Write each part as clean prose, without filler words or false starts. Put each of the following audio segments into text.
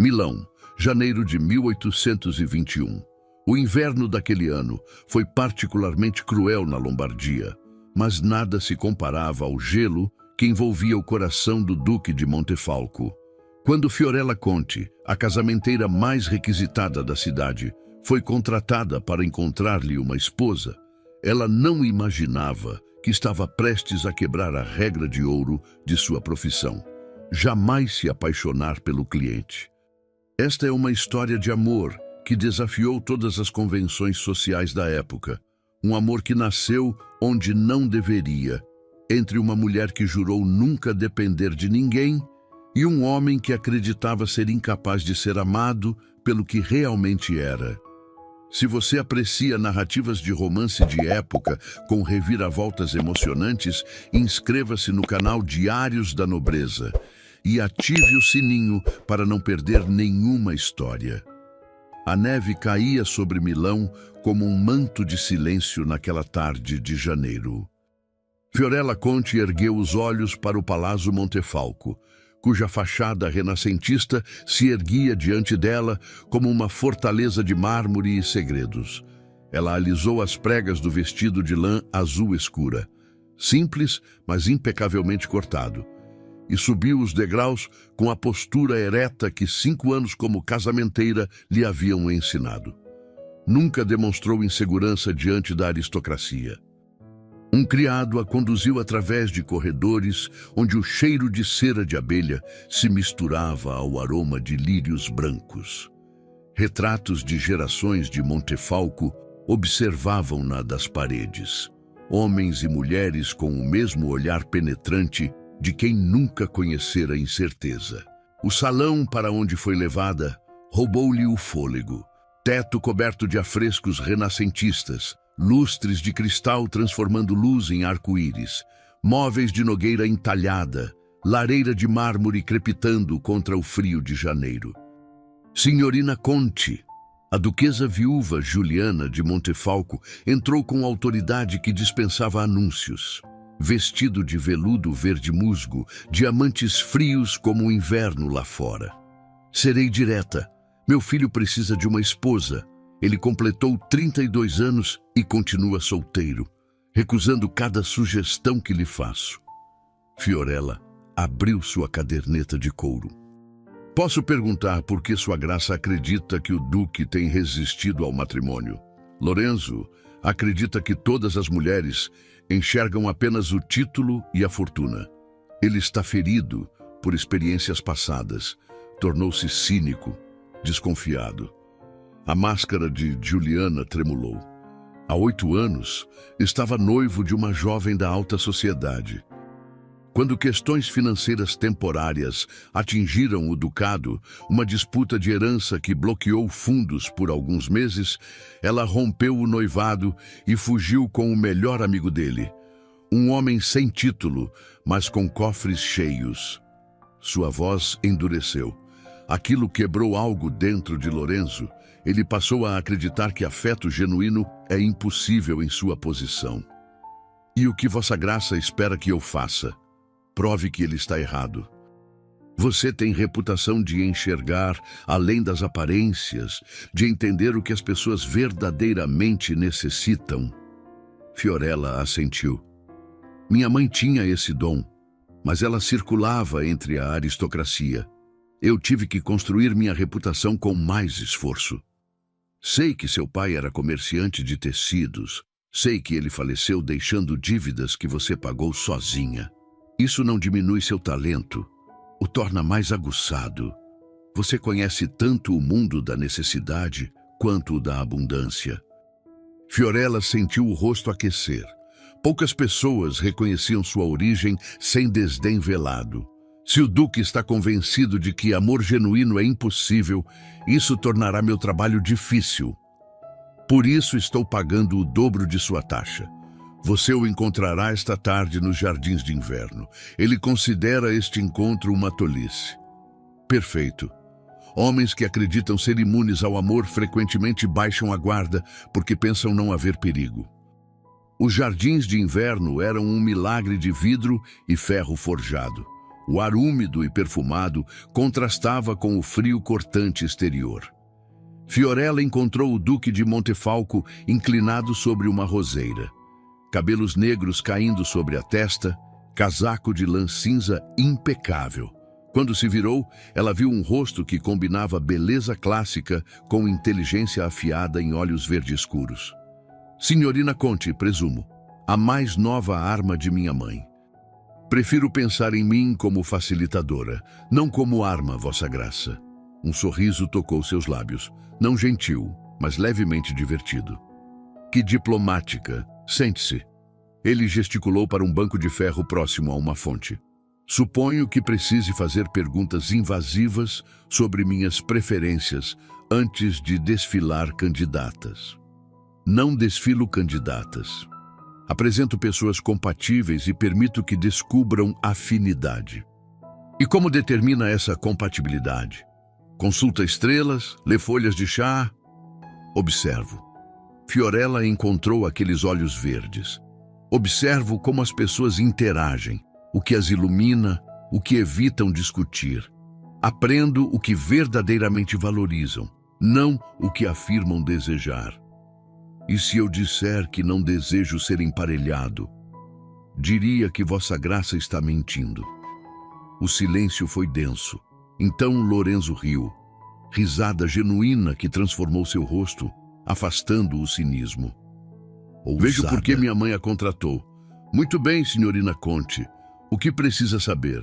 Milão, janeiro de 1821. O inverno daquele ano foi particularmente cruel na Lombardia, mas nada se comparava ao gelo que envolvia o coração do Duque de Montefalco. Quando Fiorella Conti, a casamenteira mais requisitada da cidade, foi contratada para encontrar-lhe uma esposa, ela não imaginava que estava prestes a quebrar a regra de ouro de sua profissão: jamais se apaixonar pelo cliente. Esta é uma história de amor que desafiou todas as convenções sociais da época. Um amor que nasceu onde não deveria, entre uma mulher que jurou nunca depender de ninguém e um homem que acreditava ser incapaz de ser amado pelo que realmente era. Se você aprecia narrativas de romance de época com reviravoltas emocionantes, inscreva-se no canal Diários da Nobreza e ative o sininho para não perder nenhuma história. A neve caía sobre Milão como um manto de silêncio naquela tarde de janeiro. Fiorella Conti ergueu os olhos para o Palácio Montefalco, cuja fachada renascentista se erguia diante dela como uma fortaleza de mármore e segredos. Ela alisou as pregas do vestido de lã azul escura, simples, mas impecavelmente cortado, e subiu os degraus com a postura ereta que 5 anos como casamenteira lhe haviam ensinado. Nunca demonstrou insegurança diante da aristocracia. Um criado a conduziu através de corredores onde o cheiro de cera de abelha se misturava ao aroma de lírios brancos. Retratos de gerações de Montefalco observavam-na das paredes. Homens e mulheres com o mesmo olhar penetrante de quem nunca conhecera incerteza. O salão para onde foi levada roubou-lhe o fôlego. Teto coberto de afrescos renascentistas, lustres de cristal transformando luz em arco-íris, móveis de nogueira entalhada, lareira de mármore crepitando contra o frio de janeiro. Signorina Conti, a duquesa viúva Juliana de Montefalco, entrou com autoridade que dispensava anúncios. Vestido de veludo verde musgo, diamantes frios como o inverno lá fora. Serei direta. Meu filho precisa de uma esposa. Ele completou 32 anos e continua solteiro, recusando cada sugestão que lhe faço. Fiorella abriu sua caderneta de couro. Posso perguntar por que Sua Graça acredita que o Duque tem resistido ao matrimônio? Lorenzo acredita que todas as mulheres enxergam apenas o título e a fortuna. Ele está ferido por experiências passadas, tornou-se cínico, desconfiado. A máscara de Juliana tremulou. Há 8 anos, estava noivo de uma jovem da alta sociedade. Quando questões financeiras temporárias atingiram o ducado, uma disputa de herança que bloqueou fundos por alguns meses, ela rompeu o noivado e fugiu com o melhor amigo dele, um homem sem título, mas com cofres cheios. Sua voz endureceu. Aquilo quebrou algo dentro de Lorenzo. Ele passou a acreditar que afeto genuíno é impossível em sua posição. E o que Vossa Graça espera que eu faça? Prove que ele está errado. Você tem reputação de enxergar além das aparências, de entender o que as pessoas verdadeiramente necessitam. Fiorella assentiu. Minha mãe tinha esse dom, mas ela circulava entre a aristocracia. Eu tive que construir minha reputação com mais esforço. Sei que seu pai era comerciante de tecidos. Sei que ele faleceu deixando dívidas que você pagou sozinha. Isso não diminui seu talento, o torna mais aguçado. Você conhece tanto o mundo da necessidade quanto o da abundância. Fiorella sentiu o rosto aquecer. Poucas pessoas reconheciam sua origem sem desdém velado. Se o Duque está convencido de que amor genuíno é impossível, isso tornará meu trabalho difícil. Por isso estou pagando o dobro de sua taxa. Você o encontrará esta tarde nos Jardins de Inverno. Ele considera este encontro uma tolice. Perfeito. Homens que acreditam ser imunes ao amor frequentemente baixam a guarda porque pensam não haver perigo. Os Jardins de Inverno eram um milagre de vidro e ferro forjado. O ar úmido e perfumado contrastava com o frio cortante exterior. Fiorella encontrou o Duque de Montefalco inclinado sobre uma roseira. Cabelos negros caindo sobre a testa, casaco de lã cinza impecável. Quando se virou, ela viu um rosto que combinava beleza clássica com inteligência afiada em olhos verde escuros. Signorina Conte, presumo, a mais nova arma de minha mãe. Prefiro pensar em mim como facilitadora, não como arma, Vossa Graça. Um sorriso tocou seus lábios, não gentil, mas levemente divertido. Que diplomática! Sente-se. Ele gesticulou para um banco de ferro próximo a uma fonte. Suponho que precise fazer perguntas invasivas sobre minhas preferências antes de desfilar candidatas. Não desfilo candidatas. Apresento pessoas compatíveis e permito que descubram afinidade. E como determina essa compatibilidade? Consulta estrelas, lê folhas de chá? Observo. Fiorella encontrou aqueles olhos verdes. Observo como as pessoas interagem, o que as ilumina, o que evitam discutir. Aprendo o que verdadeiramente valorizam, não o que afirmam desejar. E se eu disser que não desejo ser emparelhado, diria que Vossa Graça está mentindo. O silêncio foi denso. Então Lorenzo riu, risada genuína que transformou seu rosto, afastando o cinismo. Ousada. Vejo por que minha mãe a contratou. Muito bem, senhorina Conte. O que precisa saber?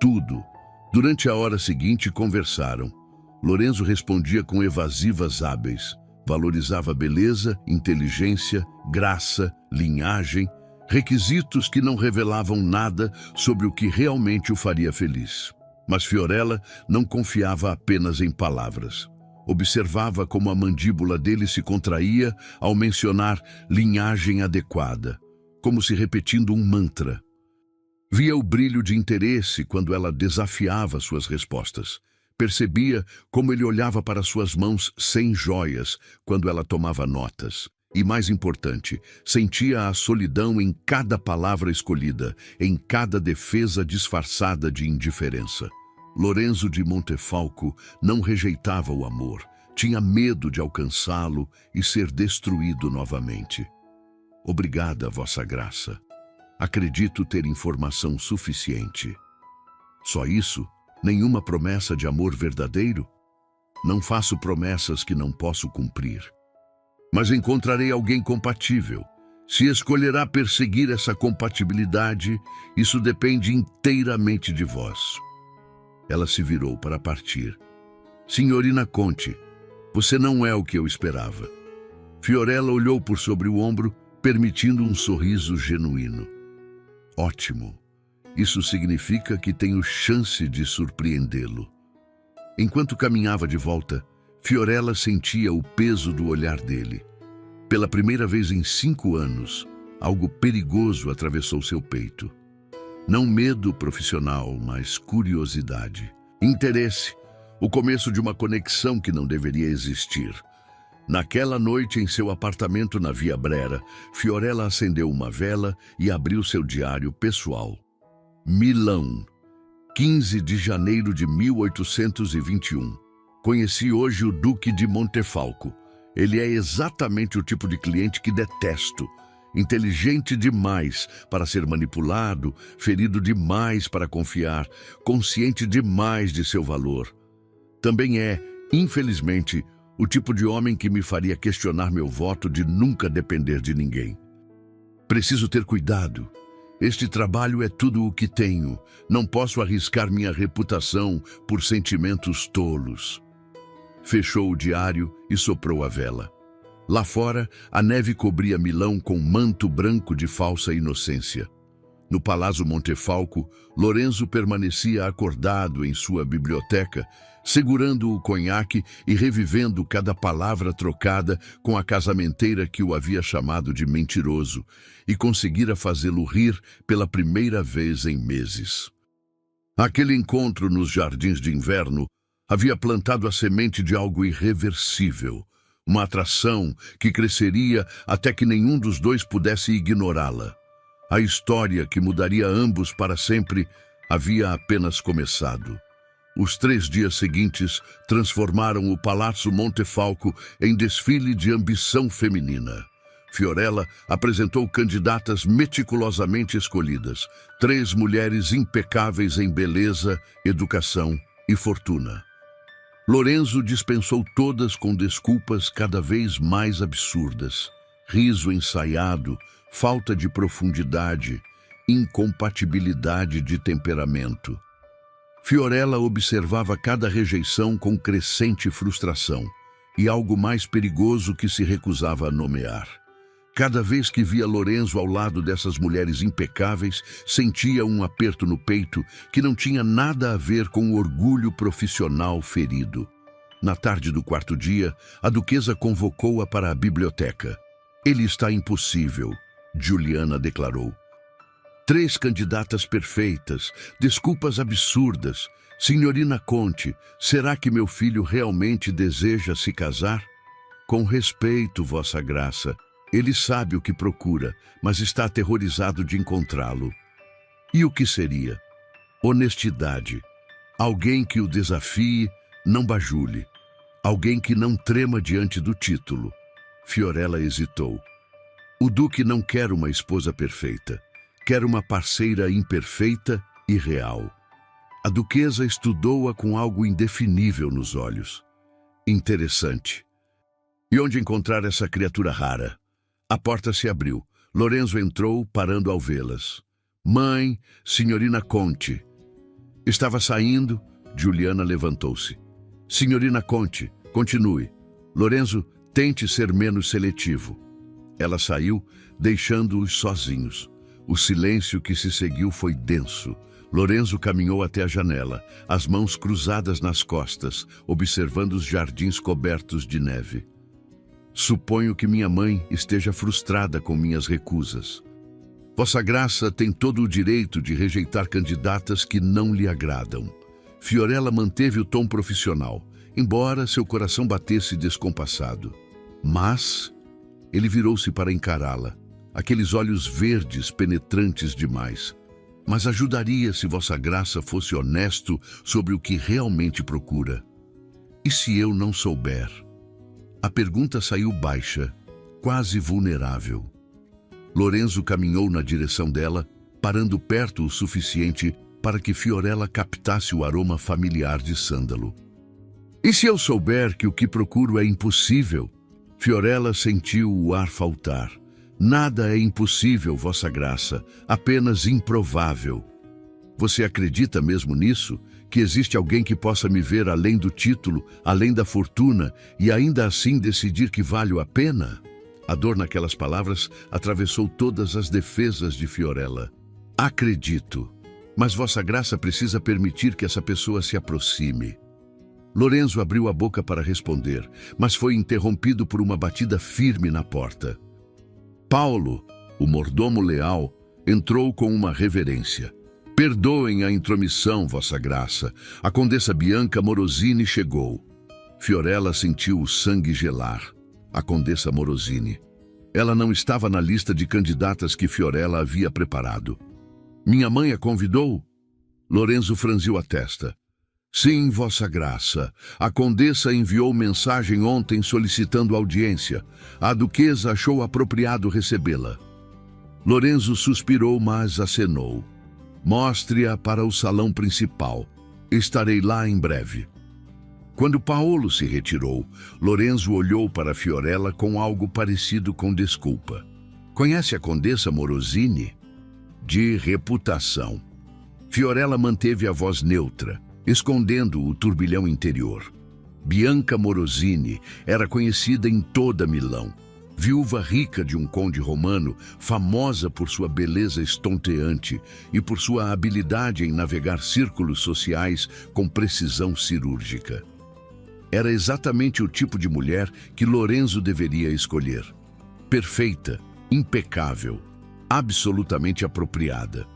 Tudo. Durante a hora seguinte conversaram. Lorenzo respondia com evasivas hábeis. Valorizava beleza, inteligência, graça, linhagem, requisitos que não revelavam nada sobre o que realmente o faria feliz. Mas Fiorella não confiava apenas em palavras. Observava como a mandíbula dele se contraía ao mencionar linhagem adequada, como se repetindo um mantra. Via o brilho de interesse quando ela desafiava suas respostas. Percebia como ele olhava para suas mãos sem joias quando ela tomava notas. E, mais importante, sentia a solidão em cada palavra escolhida, em cada defesa disfarçada de indiferença. Lorenzo de Montefalco não rejeitava o amor, tinha medo de alcançá-lo e ser destruído novamente. Obrigada, Vossa Graça. Acredito ter informação suficiente. Só isso? Nenhuma promessa de amor verdadeiro? Não faço promessas que não posso cumprir. Mas encontrarei alguém compatível. Se escolherá perseguir essa compatibilidade, isso depende inteiramente de vós. Ela se virou para partir. Signorina Conte, você não é o que eu esperava. Fiorella olhou por sobre o ombro, permitindo um sorriso genuíno. Ótimo. Isso significa que tenho chance de surpreendê-lo. Enquanto caminhava de volta, Fiorella sentia o peso do olhar dele. Pela primeira vez em 5 anos, algo perigoso atravessou seu peito. Não medo profissional, mas curiosidade. Interesse, o começo de uma conexão que não deveria existir. Naquela noite, em seu apartamento na Via Brera, Fiorella acendeu uma vela e abriu seu diário pessoal. Milão, 15 de janeiro de 1821. Conheci hoje o Duque de Montefalco. Ele é exatamente o tipo de cliente que detesto. Inteligente demais para ser manipulado, ferido demais para confiar, consciente demais de seu valor. Também é, infelizmente, o tipo de homem que me faria questionar meu voto de nunca depender de ninguém. Preciso ter cuidado. Este trabalho é tudo o que tenho. Não posso arriscar minha reputação por sentimentos tolos. Fechou o diário e soprou a vela. Lá fora, a neve cobria Milão com um manto branco de falsa inocência. No Palácio Montefalco, Lorenzo permanecia acordado em sua biblioteca, segurando o conhaque e revivendo cada palavra trocada com a casamenteira que o havia chamado de mentiroso, e conseguira fazê-lo rir pela primeira vez em meses. Aquele encontro nos jardins de inverno havia plantado a semente de algo irreversível, uma atração que cresceria até que nenhum dos dois pudesse ignorá-la. A história que mudaria ambos para sempre havia apenas começado. Os 3 dias seguintes transformaram o Palácio Montefalco em desfile de ambição feminina. Fiorella apresentou candidatas meticulosamente escolhidas, 3 mulheres impecáveis em beleza, educação e fortuna. Lorenzo dispensou todas com desculpas cada vez mais absurdas: riso ensaiado, falta de profundidade, incompatibilidade de temperamento. Fiorella observava cada rejeição com crescente frustração e algo mais perigoso que se recusava a nomear. Cada vez que via Lorenzo ao lado dessas mulheres impecáveis, sentia um aperto no peito que não tinha nada a ver com o orgulho profissional ferido. Na tarde do 4º dia, a duquesa convocou-a para a biblioteca. "Ele está impossível", Juliana declarou. 3 candidatas perfeitas, desculpas absurdas. "Senhorina Conte, será que meu filho realmente deseja se casar?" "Com respeito, Vossa Graça. Ele sabe o que procura, mas está aterrorizado de encontrá-lo." "E o que seria?" "Honestidade. Alguém que o desafie, não bajule. Alguém que não trema diante do título." Fiorella hesitou. "O duque não quer uma esposa perfeita. Quer uma parceira imperfeita e real." A duquesa estudou-a com algo indefinível nos olhos. "Interessante. E onde encontrar essa criatura rara?" A porta se abriu. Lorenzo entrou, parando ao vê-las. "Mãe, senhorina Conte." Estava saindo, Juliana levantou-se. "Senhorina Conte, continue. Lorenzo, tente ser menos seletivo." Ela saiu, deixando-os sozinhos. O silêncio que se seguiu foi denso. Lorenzo caminhou até a janela, as mãos cruzadas nas costas, observando os jardins cobertos de neve. "Suponho que minha mãe esteja frustrada com minhas recusas. Vossa Graça tem todo o direito de rejeitar candidatas que não lhe agradam." Fiorella manteve o tom profissional, embora seu coração batesse descompassado. "Mas..." Ele virou-se para encará-la. Aqueles olhos verdes penetrantes demais. "Mas ajudaria se Vossa Graça fosse honesto sobre o que realmente procura." "E se eu não souber?" A pergunta saiu baixa, quase vulnerável. Lorenzo caminhou na direção dela, parando perto o suficiente para que Fiorella captasse o aroma familiar de sândalo. "E se eu souber que o que procuro é impossível?" Fiorella sentiu o ar faltar. "Nada é impossível, Vossa Graça, apenas improvável." "Você acredita mesmo nisso? Que existe alguém que possa me ver além do título, além da fortuna, e ainda assim decidir que valho a pena?" A dor naquelas palavras atravessou todas as defesas de Fiorella. "Acredito, mas Vossa Graça precisa permitir que essa pessoa se aproxime." Lorenzo abriu a boca para responder, mas foi interrompido por uma batida firme na porta. Paulo, o mordomo leal, entrou com uma reverência. "Perdoem a intromissão, Vossa Graça. A condessa Bianca Morosini chegou." Fiorella sentiu o sangue gelar. A condessa Morosini. Ela não estava na lista de candidatas que Fiorella havia preparado. "Minha mãe a convidou?" Lorenzo franziu a testa. "Sim, Vossa Graça. A condessa enviou mensagem ontem solicitando audiência. A duquesa achou apropriado recebê-la." Lorenzo suspirou, mas acenou. "Mostre-a para o salão principal. Estarei lá em breve." Quando Paolo se retirou, Lorenzo olhou para Fiorella com algo parecido com desculpa. "Conhece a condessa Morosini?" "De reputação." Fiorella manteve a voz neutra, escondendo o turbilhão interior. Bianca Morosini era conhecida em toda Milão. Viúva rica de um conde romano, famosa por sua beleza estonteante e por sua habilidade em navegar círculos sociais com precisão cirúrgica. Era exatamente o tipo de mulher que Lorenzo deveria escolher. Perfeita, impecável, absolutamente apropriada.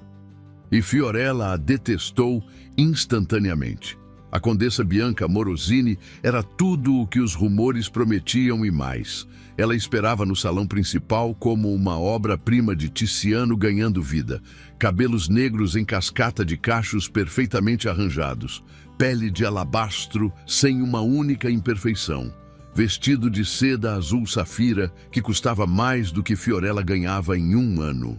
E Fiorella a detestou instantaneamente. A Condessa Bianca Morosini era tudo o que os rumores prometiam e mais. Ela esperava no salão principal como uma obra-prima de Tiziano ganhando vida. Cabelos negros em cascata de cachos perfeitamente arranjados. Pele de alabastro sem uma única imperfeição. Vestido de seda azul safira que custava mais do que Fiorella ganhava em um ano.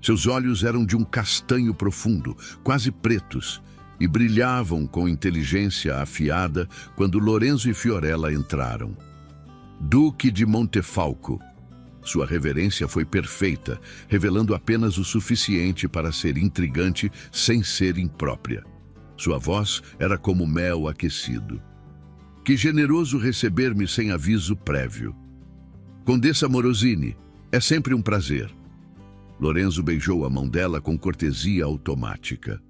Seus olhos eram de um castanho profundo, quase pretos, e brilhavam com inteligência afiada quando Lorenzo e Fiorella entraram. Duque de Montefalco. Sua reverência foi perfeita, revelando apenas o suficiente para ser intrigante sem ser imprópria. Sua voz era como mel aquecido. Que generoso receber-me sem aviso prévio. Condessa Morosini, é sempre um prazer. Lorenzo beijou a mão dela com cortesia automática.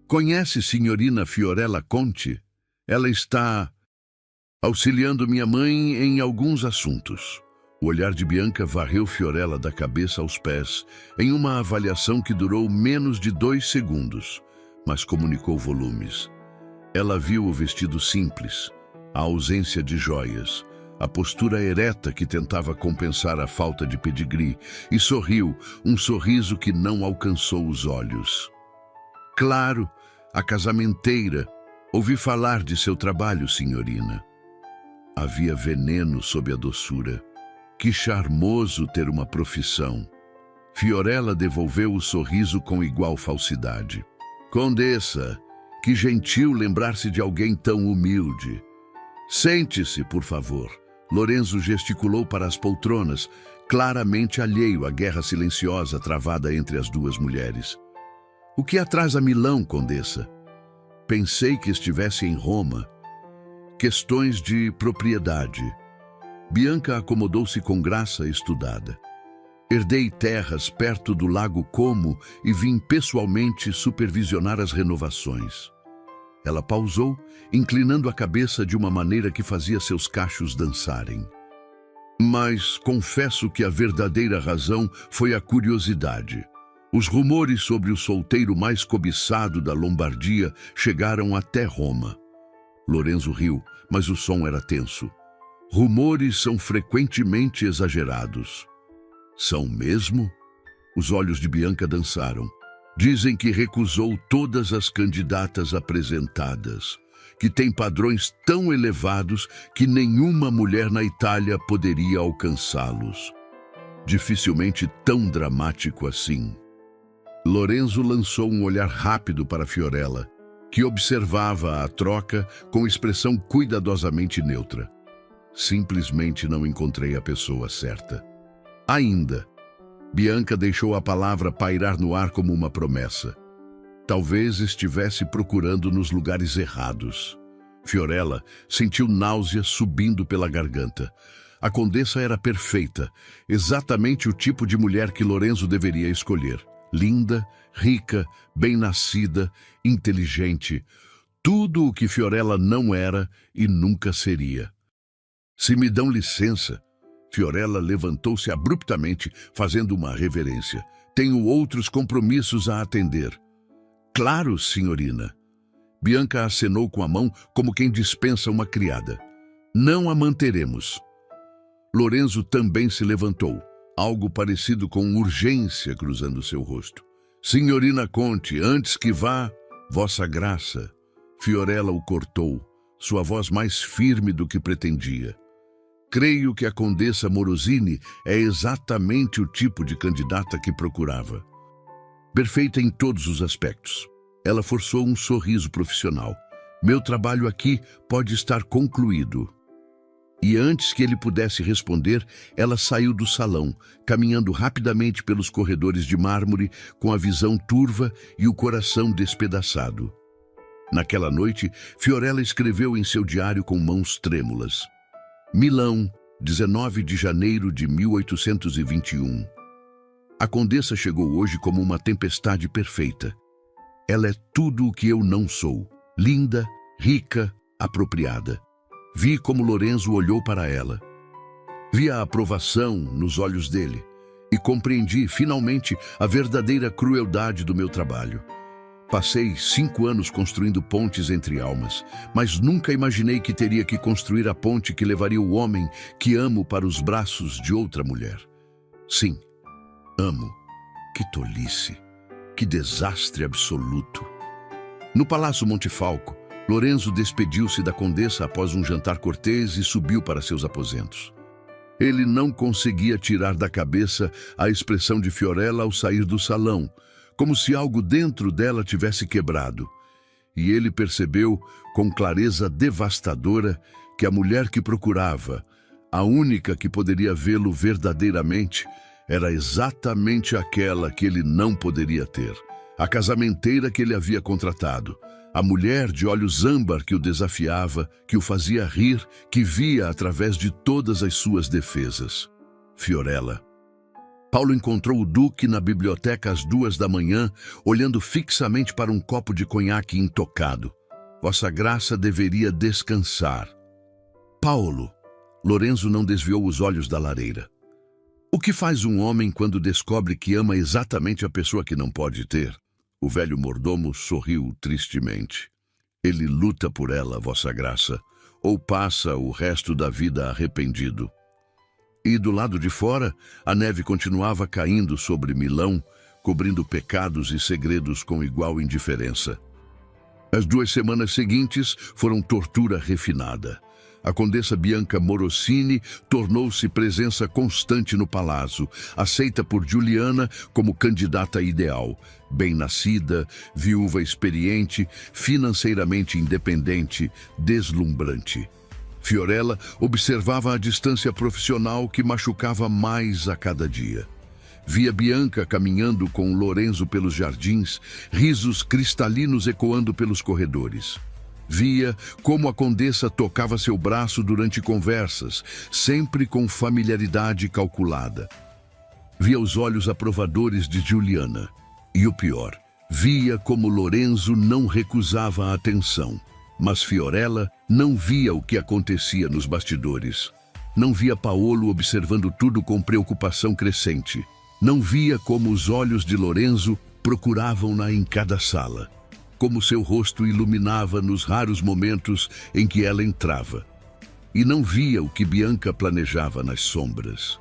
Conhece senhorina Fiorella Conti? Ela está auxiliando minha mãe em alguns assuntos. O olhar de Bianca varreu Fiorella da cabeça aos pés, em uma avaliação que durou menos de 2 segundos, mas comunicou volumes. Ela viu o vestido simples, a ausência de joias, a postura ereta que tentava compensar a falta de pedigree, e sorriu, um sorriso que não alcançou os olhos. Claro, a casamenteira. Ouvi falar de seu trabalho, senhorina. Havia veneno sob a doçura. Que charmoso ter uma profissão. Fiorella devolveu o sorriso com igual falsidade. Condessa, que gentil lembrar-se de alguém tão humilde. Sente-se, por favor. Lorenzo gesticulou para as poltronas, claramente alheio à guerra silenciosa travada entre as duas mulheres. O que atrasa Milão, Condessa? Pensei que estivesse em Roma. Questões de propriedade. Bianca acomodou-se com graça estudada. Herdei terras perto do Lago Como e vim pessoalmente supervisionar as renovações. Ela pausou, inclinando a cabeça de uma maneira que fazia seus cachos dançarem. Mas confesso que a verdadeira razão foi a curiosidade. Os rumores sobre o solteiro mais cobiçado da Lombardia chegaram até Roma. Lorenzo riu, mas o som era tenso. Rumores são frequentemente exagerados. São mesmo? Os olhos de Bianca dançaram. Dizem que recusou todas as candidatas apresentadas, que tem padrões tão elevados que nenhuma mulher na Itália poderia alcançá-los. Dificilmente tão dramático assim. Lorenzo lançou um olhar rápido para Fiorella, que observava a troca com expressão cuidadosamente neutra. Simplesmente não encontrei a pessoa certa. Ainda. Bianca deixou a palavra pairar no ar como uma promessa. Talvez estivesse procurando nos lugares errados. Fiorella sentiu náusea subindo pela garganta. A condessa era perfeita, exatamente o tipo de mulher que Lorenzo deveria escolher. Linda, rica, bem-nascida, inteligente. Tudo o que Fiorella não era e nunca seria. Se me dão licença, Fiorella levantou-se abruptamente, fazendo uma reverência. Tenho outros compromissos a atender. Claro, senhorina. Bianca acenou com a mão como quem dispensa uma criada. Não a manteremos. Lorenzo também se levantou, algo parecido com urgência cruzando seu rosto. Senhorina Conti, antes que vá, vossa graça. Fiorella o cortou, sua voz mais firme do que pretendia. Creio que a Condessa Morosini é exatamente o tipo de candidata que procurava. Perfeita em todos os aspectos. Ela forçou um sorriso profissional. Meu trabalho aqui pode estar concluído. E antes que ele pudesse responder, ela saiu do salão, caminhando rapidamente pelos corredores de mármore, com a visão turva e o coração despedaçado. Naquela noite, Fiorella escreveu em seu diário com mãos trêmulas. Milão, 19 de janeiro de 1821. A condessa chegou hoje como uma tempestade perfeita. Ela é tudo o que eu não sou. Linda, rica, apropriada. Vi como Lorenzo olhou para ela. Vi a aprovação nos olhos dele e compreendi, finalmente, a verdadeira crueldade do meu trabalho. Passei 5 anos construindo pontes entre almas, mas nunca imaginei que teria que construir a ponte que levaria o homem que amo para os braços de outra mulher. Sim, amo. Que tolice. Que desastre absoluto. No Palácio Montefalco, Lorenzo despediu-se da condessa após um jantar cortês e subiu para seus aposentos. Ele não conseguia tirar da cabeça a expressão de Fiorella ao sair do salão, como se algo dentro dela tivesse quebrado. E ele percebeu, com clareza devastadora, que a mulher que procurava, a única que poderia vê-lo verdadeiramente, era exatamente aquela que ele não poderia ter. A casamenteira que ele havia contratado, a mulher de olhos âmbar que o desafiava, que o fazia rir, que via através de todas as suas defesas. Fiorella. Paulo encontrou o duque na biblioteca às 2 da manhã, olhando fixamente para um copo de conhaque intocado. Vossa Graça deveria descansar. Paulo. Lorenzo não desviou os olhos da lareira. O que faz um homem quando descobre que ama exatamente a pessoa que não pode ter? O velho mordomo sorriu tristemente. Ele luta por ela, Vossa Graça, ou passa o resto da vida arrependido. E do lado de fora, a neve continuava caindo sobre Milão, cobrindo pecados e segredos com igual indiferença. As 2 semanas seguintes foram tortura refinada. A condessa Bianca Morosini tornou-se presença constante no palácio, aceita por Giuliana como candidata ideal, bem-nascida, viúva experiente, financeiramente independente, deslumbrante. Fiorella observava a distância profissional que machucava mais a cada dia. Via Bianca caminhando com Lorenzo pelos jardins, risos cristalinos ecoando pelos corredores. Via como a condessa tocava seu braço durante conversas, sempre com familiaridade calculada. Via os olhos aprovadores de Giuliana. E o pior, via como Lorenzo não recusava a atenção. Mas Fiorella não via o que acontecia nos bastidores. Não via Paolo observando tudo com preocupação crescente. Não via como os olhos de Lorenzo procuravam-na em cada sala. Como seu rosto iluminava nos raros momentos em que ela entrava. E não via o que Bianca planejava nas sombras.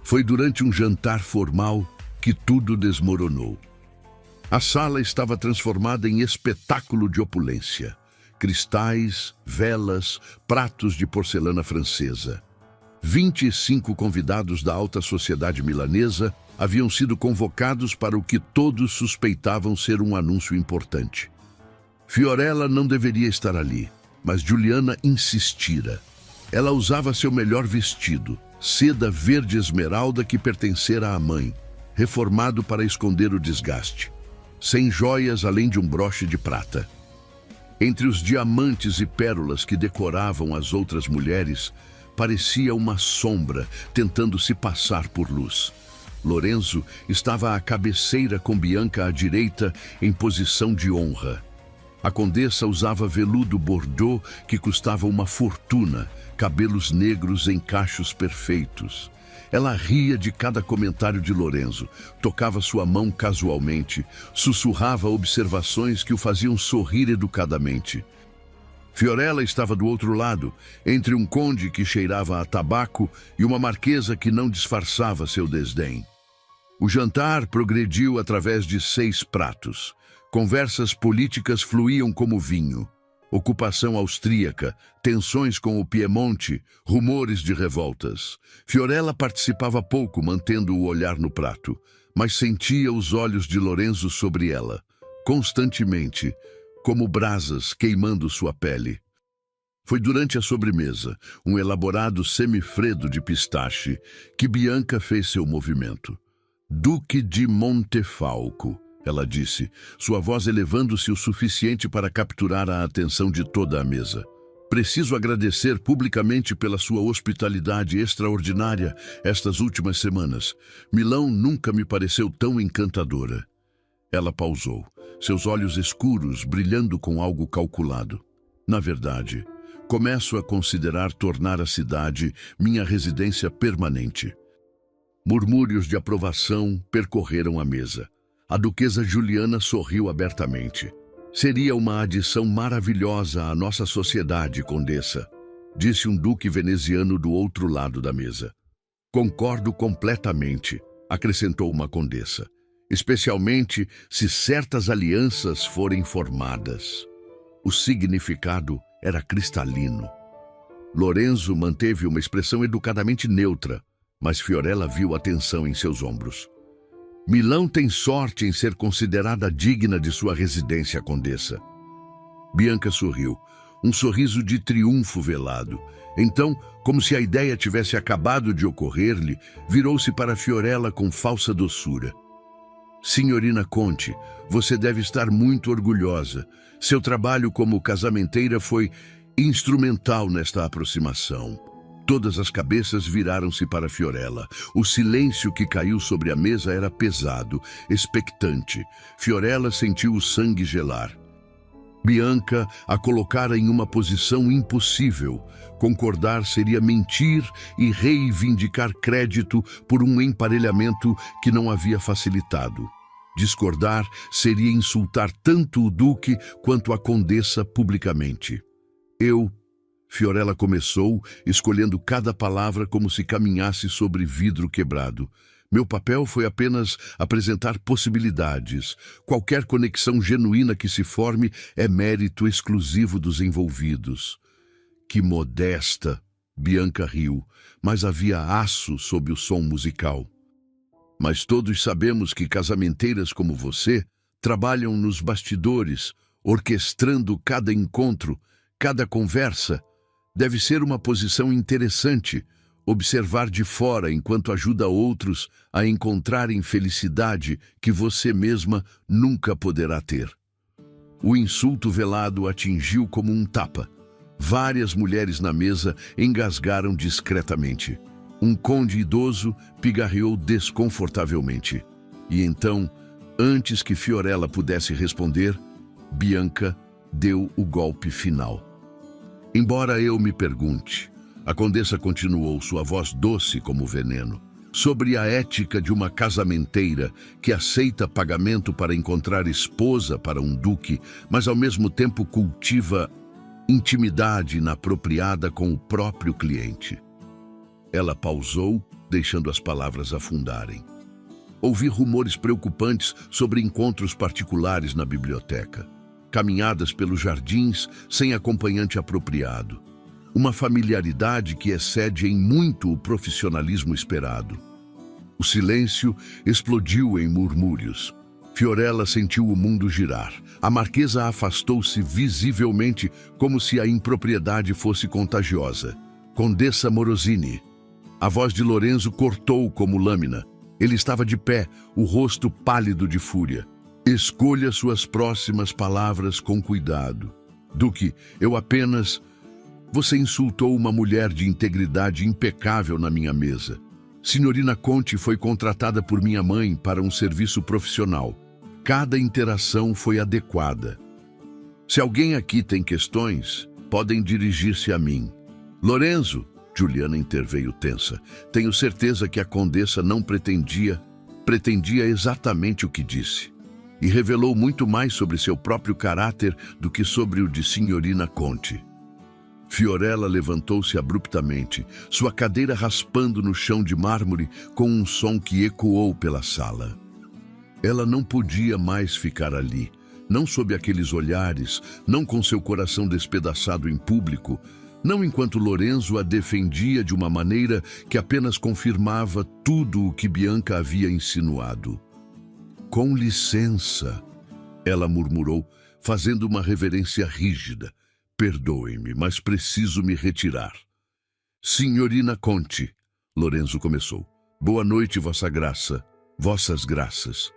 Foi durante um jantar formal que tudo desmoronou. A sala estava transformada em espetáculo de opulência. Cristais, velas, pratos de porcelana francesa. 25 convidados da alta sociedade milanesa haviam sido convocados para o que todos suspeitavam ser um anúncio importante. Fiorella não deveria estar ali, mas Giuliana insistira. Ela usava seu melhor vestido, seda verde esmeralda que pertencera à mãe, reformado para esconder o desgaste, sem joias além de um broche de prata. Entre os diamantes e pérolas que decoravam as outras mulheres, parecia uma sombra tentando se passar por luz. Lorenzo estava à cabeceira com Bianca à direita, em posição de honra. A condessa usava veludo bordô que custava uma fortuna, cabelos negros em cachos perfeitos. Ela ria de cada comentário de Lorenzo, tocava sua mão casualmente, sussurrava observações que o faziam sorrir educadamente. Fiorella estava do outro lado, entre um conde que cheirava a tabaco e uma marquesa que não disfarçava seu desdém. O jantar progrediu através de 6 pratos. Conversas políticas fluíam como vinho. Ocupação austríaca, tensões com o Piemonte, rumores de revoltas. Fiorella participava pouco, mantendo o olhar no prato, mas sentia os olhos de Lorenzo sobre ela, constantemente, como brasas queimando sua pele. Foi durante a sobremesa, um elaborado semifredo de pistache, que Bianca fez seu movimento. Duque de Montefalco, ela disse, sua voz elevando-se o suficiente para capturar a atenção de toda a mesa. Preciso agradecer publicamente pela sua hospitalidade extraordinária estas últimas semanas. Milão nunca me pareceu tão encantadora. Ela pausou, seus olhos escuros brilhando com algo calculado. Na verdade, começo a considerar tornar a cidade minha residência permanente. Murmúrios de aprovação percorreram a mesa. A duquesa Juliana sorriu abertamente. Seria uma adição maravilhosa à nossa sociedade, condessa, disse um duque veneziano do outro lado da mesa. Concordo completamente, acrescentou uma condessa, especialmente se certas alianças forem formadas. O significado era cristalino. Lorenzo manteve uma expressão educadamente neutra, mas Fiorella viu a tensão em seus ombros. Milão tem sorte em ser considerada digna de sua residência, condessa. Bianca sorriu, um sorriso de triunfo velado. Então, como se a ideia tivesse acabado de ocorrer-lhe, virou-se para Fiorella com falsa doçura. Signorina Conti, você deve estar muito orgulhosa. Seu trabalho como casamenteira foi instrumental nesta aproximação. Todas as cabeças viraram-se para Fiorella. O silêncio que caiu sobre a mesa era pesado, expectante. Fiorella sentiu o sangue gelar. Bianca a colocara em uma posição impossível. Concordar seria mentir e reivindicar crédito por um emparelhamento que não havia facilitado. Discordar seria insultar tanto o duque quanto a condessa publicamente. Fiorella começou, escolhendo cada palavra como se caminhasse sobre vidro quebrado. Meu papel foi apenas apresentar possibilidades. Qualquer conexão genuína que se forme é mérito exclusivo dos envolvidos. Que modesta! Bianca riu, mas havia aço sob o som musical. Mas todos sabemos que casamenteiras como você trabalham nos bastidores, orquestrando cada encontro, cada conversa. Deve ser uma posição interessante, observar de fora enquanto ajuda outros a encontrarem felicidade que você mesma nunca poderá ter. O insulto velado atingiu como um tapa. Várias mulheres na mesa engasgaram discretamente. Um conde idoso pigarreou desconfortavelmente. E então, antes que Fiorella pudesse responder, Bianca deu o golpe final. Embora eu me pergunte, a condessa continuou, sua voz doce como veneno, sobre a ética de uma casamenteira que aceita pagamento para encontrar esposa para um duque, mas ao mesmo tempo cultiva intimidade inapropriada com o próprio cliente. Ela pausou, deixando as palavras afundarem. Ouvi rumores preocupantes sobre encontros particulares na biblioteca. Caminhadas pelos jardins sem acompanhante apropriado. Uma familiaridade que excede em muito o profissionalismo esperado. O silêncio explodiu em murmúrios. Fiorella sentiu o mundo girar. A marquesa afastou-se visivelmente, como se a impropriedade fosse contagiosa. Condessa Morosini. A voz de Lorenzo cortou como lâmina. Ele estava de pé, o rosto pálido de fúria. Escolha suas próximas palavras com cuidado. Duque, eu apenas... Você insultou uma mulher de integridade impecável na minha mesa. Signorina Conti foi contratada por minha mãe para um serviço profissional. Cada interação foi adequada. Se alguém aqui tem questões, podem dirigir-se a mim. Lorenzo, Juliana interveio tensa. Tenho certeza que a condessa não pretendia exatamente o que disse. E revelou muito mais sobre seu próprio caráter do que sobre o de Signorina Conti. Fiorella levantou-se abruptamente, sua cadeira raspando no chão de mármore com um som que ecoou pela sala. Ela não podia mais ficar ali, não sob aqueles olhares, não com seu coração despedaçado em público, não enquanto Lorenzo a defendia de uma maneira que apenas confirmava tudo o que Bianca havia insinuado. Com licença, ela murmurou, fazendo uma reverência rígida. Perdoe-me, mas preciso me retirar. Signorina Conti, Lorenzo começou. Boa noite, Vossa Graça, Vossas Graças.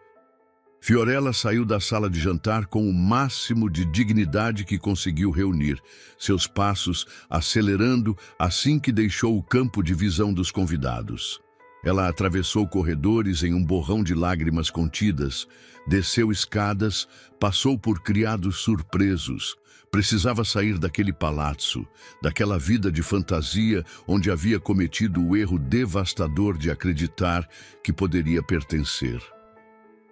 Fiorella saiu da sala de jantar com o máximo de dignidade que conseguiu reunir, seus passos acelerando assim que deixou o campo de visão dos convidados. Ela atravessou corredores em um borrão de lágrimas contidas, desceu escadas, passou por criados surpresos. Precisava sair daquele palácio, daquela vida de fantasia onde havia cometido o erro devastador de acreditar que poderia pertencer.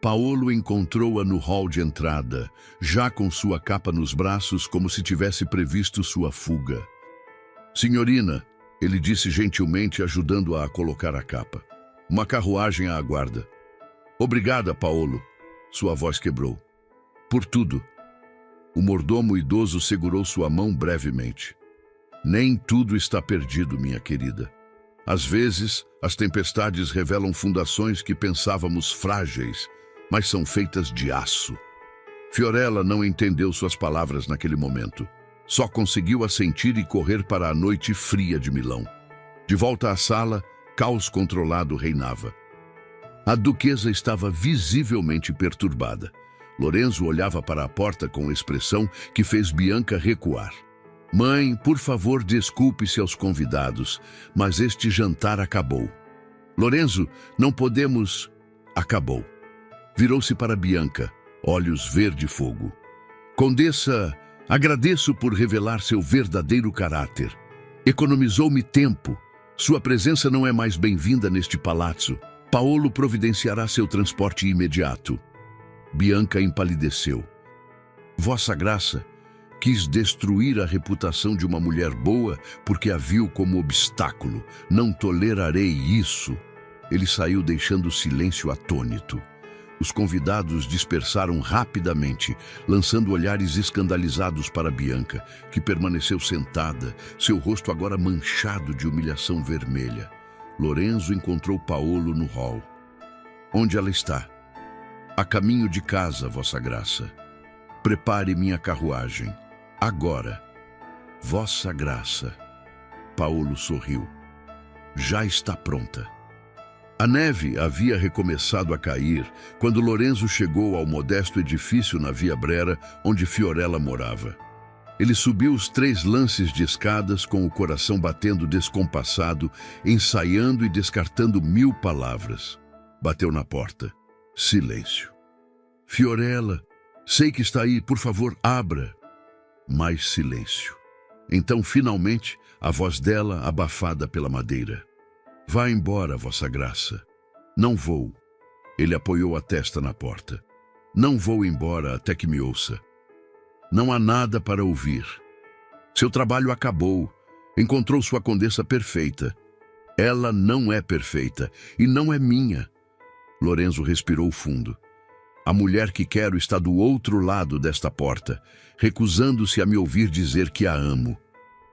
Paolo encontrou-a no hall de entrada, já com sua capa nos braços, como se tivesse previsto sua fuga. Senhorina, ele disse gentilmente, ajudando-a a colocar a capa. Uma carruagem a aguarda. Obrigada, Paolo. Sua voz quebrou. Por tudo. O mordomo idoso segurou sua mão brevemente. Nem tudo está perdido, minha querida. Às vezes, as tempestades revelam fundações que pensávamos frágeis, mas são feitas de aço. Fiorella não entendeu suas palavras naquele momento. Só conseguiu assentir e correr para a noite fria de Milão. De volta à sala, caos controlado reinava. A duquesa estava visivelmente perturbada. Lorenzo olhava para a porta com expressão que fez Bianca recuar. Mãe, por favor, desculpe-se aos convidados, mas este jantar acabou. Lorenzo, não podemos... Acabou. Virou-se para Bianca, olhos verde-fogo. Condessa, agradeço por revelar seu verdadeiro caráter. Economizou-me tempo. Sua presença não é mais bem-vinda neste palácio. Paolo providenciará seu transporte imediato. Bianca empalideceu. Vossa Graça quis destruir a reputação de uma mulher boa porque a viu como obstáculo. Não tolerarei isso. Ele saiu deixando o silêncio atônito. Os convidados dispersaram rapidamente, lançando olhares escandalizados para Bianca, que permaneceu sentada, seu rosto agora manchado de humilhação vermelha. Lorenzo encontrou Paolo no hall. Onde ela está? A caminho de casa, Vossa Graça. Prepare minha carruagem. Agora. Vossa Graça. Paolo sorriu. Já está pronta. A neve havia recomeçado a cair quando Lorenzo chegou ao modesto edifício na Via Brera, onde Fiorella morava. Ele subiu os 3 lances de escadas com o coração batendo descompassado, ensaiando e descartando 1000 palavras. Bateu na porta. Silêncio. Fiorella, sei que está aí, por favor, abra. Mais silêncio. Então, finalmente, a voz dela abafada pela madeira. Vá embora, Vossa Graça. Não vou. Ele apoiou a testa na porta. Não vou embora até que me ouça. Não há nada para ouvir. Seu trabalho acabou. Encontrou sua condessa perfeita. Ela não é perfeita e não é minha. Lorenzo respirou fundo. A mulher que quero está do outro lado desta porta, recusando-se a me ouvir dizer que a amo.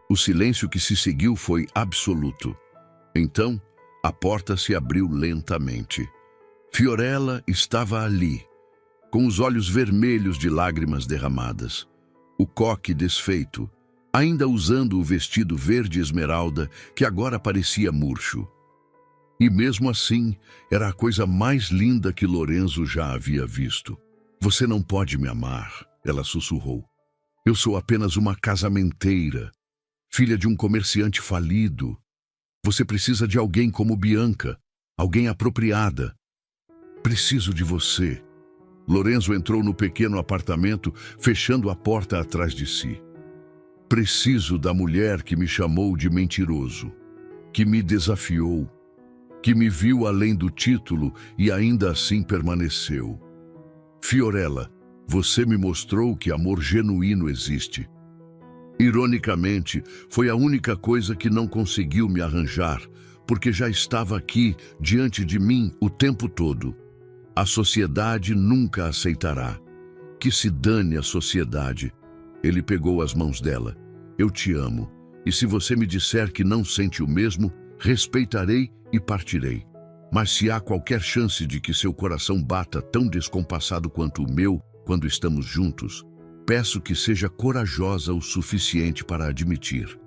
O silêncio que se seguiu foi absoluto. Então, a porta se abriu lentamente. Fiorella estava ali, com os olhos vermelhos de lágrimas derramadas, o coque desfeito, ainda usando o vestido verde esmeralda que agora parecia murcho. E mesmo assim, era a coisa mais linda que Lorenzo já havia visto. Você não pode me amar, ela sussurrou. Eu sou apenas uma casamenteira, filha de um comerciante falido. Você precisa de alguém como Bianca, alguém apropriada. Preciso de você. Lorenzo entrou no pequeno apartamento, fechando a porta atrás de si. Preciso da mulher que me chamou de mentiroso, que me desafiou, que me viu além do título e ainda assim permaneceu. Fiorella, você me mostrou que amor genuíno existe. Ironicamente, foi a única coisa que não conseguiu me arranjar, porque já estava aqui, diante de mim, o tempo todo. A sociedade nunca aceitará. Que se dane a sociedade. Ele pegou as mãos dela. Eu te amo, e se você me disser que não sente o mesmo, respeitarei e partirei. Mas se há qualquer chance de que seu coração bata tão descompassado quanto o meu quando estamos juntos, peço que seja corajosa o suficiente para admitir.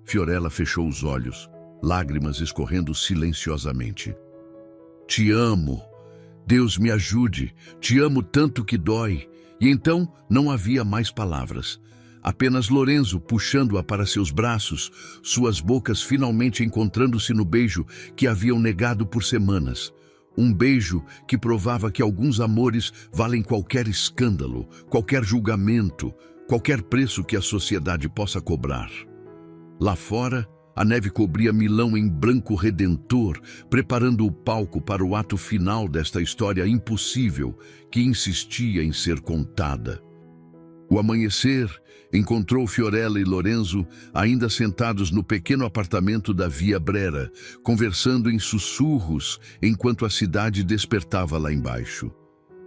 Fiorella fechou os olhos, lágrimas escorrendo silenciosamente. Te amo. Deus me ajude. Te amo tanto que dói. E então não havia mais palavras. Apenas Lorenzo puxando-a para seus braços, suas bocas finalmente encontrando-se no beijo que haviam negado por semanas. Um beijo que provava que alguns amores valem qualquer escândalo, qualquer julgamento, qualquer preço que a sociedade possa cobrar. Lá fora, A neve cobria Milão em branco redentor, preparando o palco para o ato final desta história impossível que insistia em ser contada. O amanhecer encontrou Fiorella e Lorenzo ainda sentados no pequeno apartamento da Via Brera, conversando em sussurros enquanto a cidade despertava lá embaixo.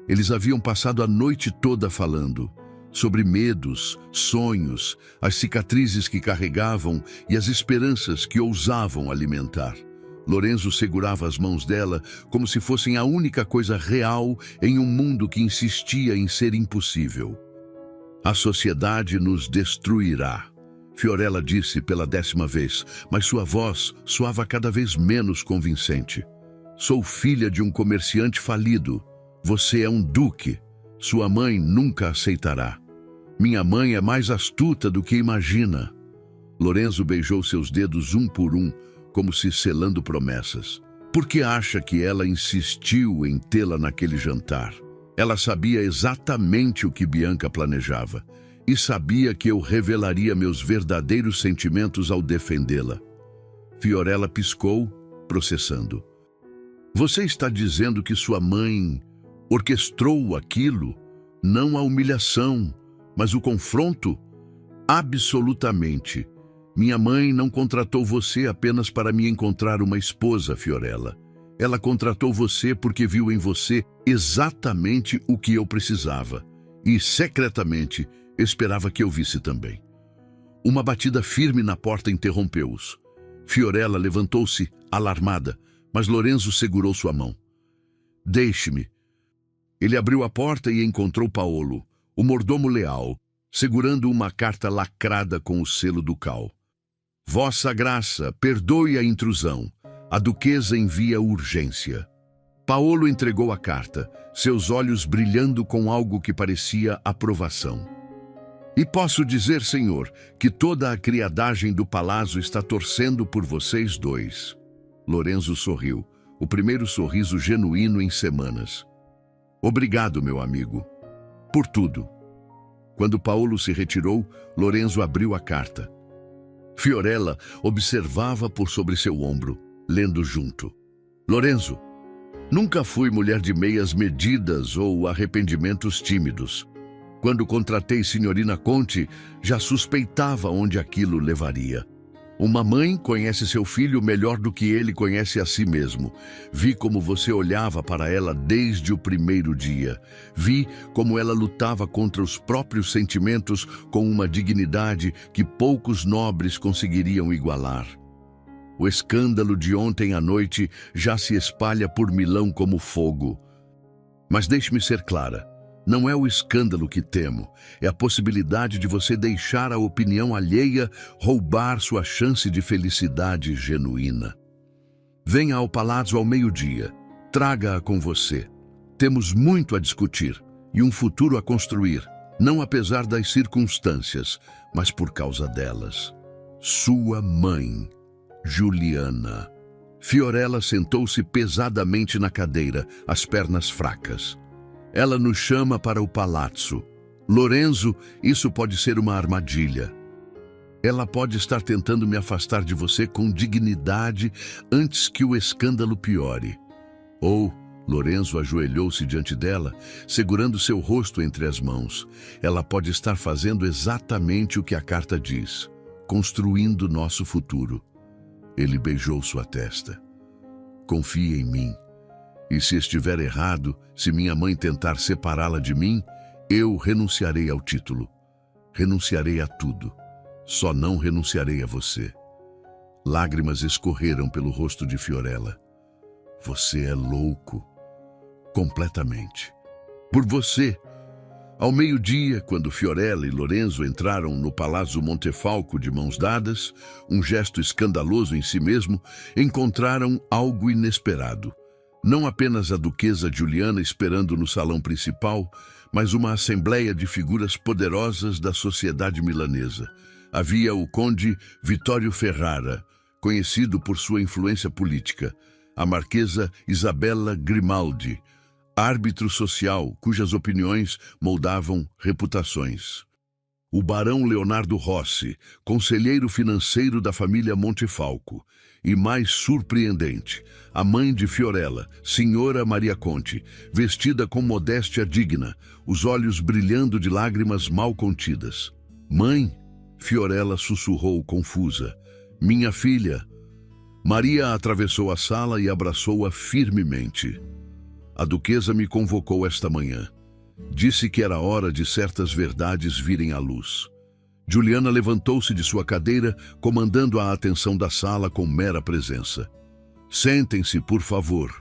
Eles haviam passado a noite toda falando sobre medos, sonhos, as cicatrizes que carregavam e as esperanças que ousavam alimentar. Lorenzo segurava as mãos dela como se fossem a única coisa real em um mundo que insistia em ser impossível. A sociedade nos destruirá, Fiorella disse pela 10ª vez, mas sua voz soava cada vez menos convincente. Sou filha de um comerciante falido. Você é um duque. Sua mãe nunca aceitará. Minha mãe é mais astuta do que imagina. Lorenzo beijou seus dedos um por um, como se selando promessas. Por que acha que ela insistiu em tê-la naquele jantar? Ela sabia exatamente o que Bianca planejava e sabia que eu revelaria meus verdadeiros sentimentos ao defendê-la. Fiorella piscou, processando. Você está dizendo que sua mãe orquestrou aquilo? Não a humilhação, mas o confronto? Absolutamente. Minha mãe não contratou você apenas para me encontrar uma esposa, Fiorella. Ela contratou você porque viu em você exatamente o que eu precisava e, secretamente, esperava que eu visse também. Uma batida firme na porta interrompeu-os. Fiorella levantou-se, alarmada, mas Lorenzo segurou sua mão. Deixe-me. Ele abriu a porta e encontrou Paolo, o mordomo leal, segurando uma carta lacrada com o selo ducal. Vossa Graça, perdoe a intrusão. A duquesa envia urgência. Paolo entregou a carta, seus olhos brilhando com algo que parecia aprovação. E posso dizer, senhor, que toda a criadagem do palácio está torcendo por vocês dois. Lorenzo sorriu, o primeiro sorriso genuíno em semanas. Obrigado, meu amigo. Por tudo. Quando Paolo se retirou, Lorenzo abriu a carta. Fiorella observava por sobre seu ombro, lendo junto. Lorenzo, nunca fui mulher de meias medidas ou arrependimentos tímidos. Quando contratei Signorina Conti, já suspeitava onde aquilo levaria. Uma mãe conhece seu filho melhor do que ele conhece a si mesmo. Vi como você olhava para ela desde o primeiro dia. Vi como ela lutava contra os próprios sentimentos com uma dignidade que poucos nobres conseguiriam igualar. O escândalo de ontem à noite já se espalha por Milão como fogo. Mas deixe-me ser clara. Não é o escândalo que temo, é a possibilidade de você deixar a opinião alheia roubar sua chance de felicidade genuína. Venha ao palácio ao meio-dia, traga-a com você. Temos muito a discutir e um futuro a construir, não apesar das circunstâncias, mas por causa delas. Sua mãe, Juliana. Fiorella sentou-se pesadamente na cadeira, as pernas fracas. Ela nos chama para o palácio. Lorenzo, isso pode ser uma armadilha. Ela pode estar tentando me afastar de você com dignidade antes que o escândalo piore. Ou, Lorenzo ajoelhou-se diante dela, segurando seu rosto entre as mãos. Ela pode estar fazendo exatamente o que a carta diz, construindo nosso futuro. Ele beijou sua testa. Confie em mim. E se estiver errado, se minha mãe tentar separá-la de mim, eu renunciarei ao título. Renunciarei a tudo. Só não renunciarei a você. Lágrimas escorreram pelo rosto de Fiorella. Você é louco. Completamente. Por você. Ao meio-dia, quando Fiorella e Lorenzo entraram no Palácio Montefalco de mãos dadas, um gesto escandaloso em si mesmo, encontraram algo inesperado. Não apenas a duquesa Juliana esperando no salão principal, mas uma assembleia de figuras poderosas da sociedade milanesa. Havia o conde Vittorio Ferrara, conhecido por sua influência política, a marquesa Isabella Grimaldi, árbitro social cujas opiniões moldavam reputações. O barão Leonardo Rossi, conselheiro financeiro da família Montefalco. E mais surpreendente, a mãe de Fiorella, senhora Maria Conte, vestida com modéstia digna, os olhos brilhando de lágrimas mal contidas. Mãe, Fiorella sussurrou confusa. Minha filha. Maria atravessou a sala e abraçou-a firmemente. A duquesa me convocou esta manhã. Disse que era hora de certas verdades virem à luz. Juliana levantou-se de sua cadeira, comandando a atenção da sala com mera presença. Sentem-se, por favor.